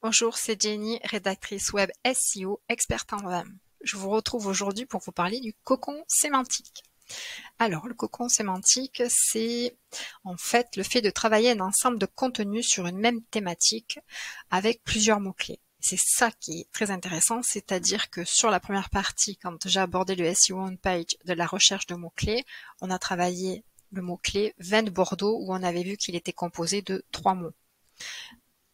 Bonjour, c'est Jenny, rédactrice web SEO, experte en web. Je vous retrouve aujourd'hui pour vous parler du cocon sémantique. Alors, le cocon sémantique, c'est en fait le fait de travailler un ensemble de contenus sur une même thématique avec plusieurs mots-clés. C'est ça qui est très intéressant, c'est-à-dire que sur la première partie, quand j'ai abordé le SEO on page de la recherche de mots-clés, on a travaillé le mot-clé vin de Bordeaux où on avait vu qu'il était composé de 3 mots.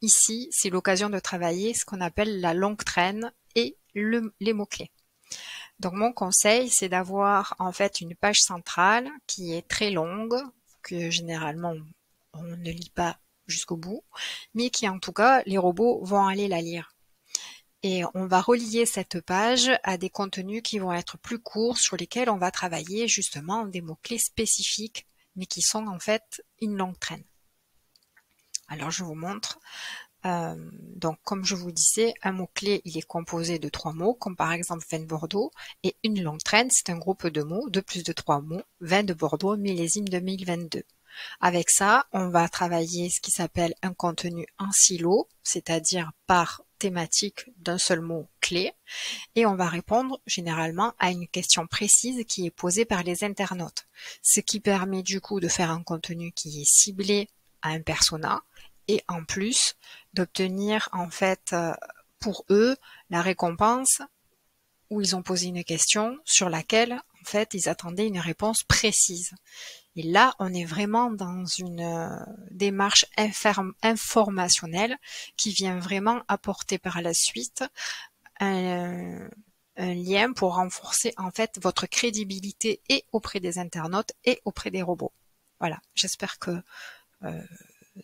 Ici, c'est l'occasion de travailler ce qu'on appelle la longue traîne et les mots-clés. Donc mon conseil, c'est d'avoir en fait une page centrale qui est très longue, que généralement on ne lit pas jusqu'au bout, mais qui en tout cas, les robots vont aller la lire. Et on va relier cette page à des contenus qui vont être plus courts, sur lesquels on va travailler justement des mots-clés spécifiques, mais qui sont en fait une longue traîne. Alors je vous montre. Donc, comme je vous disais, un mot-clé, il est composé de 3 mots, comme par exemple vin de Bordeaux, et une longue traîne, c'est un groupe de mots, de plus de 3 mots, vin de Bordeaux, millésime 2022. Avec ça, on va travailler ce qui s'appelle un contenu en silo, c'est-à-dire par thématique d'un seul mot clé, et on va répondre généralement à une question précise qui est posée par les internautes, ce qui permet du coup de faire un contenu qui est ciblé à un persona, et en plus d'obtenir en fait pour eux la récompense où ils ont posé une question sur laquelle en fait ils attendaient une réponse précise. Et là, on est vraiment dans une démarche informationnelle qui vient vraiment apporter par la suite un lien pour renforcer en fait votre crédibilité et auprès des internautes et auprès des robots. Voilà, j'espère que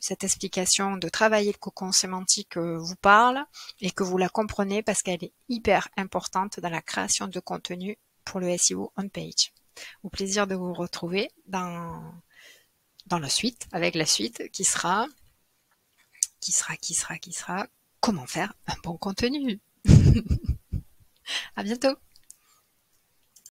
cette explication de travailler le cocon sémantique vous parle et que vous la comprenez parce qu'elle est hyper importante dans la création de contenu pour le SEO on page. Au plaisir de vous retrouver dans la suite, avec la suite qui sera comment faire un bon contenu. À bientôt.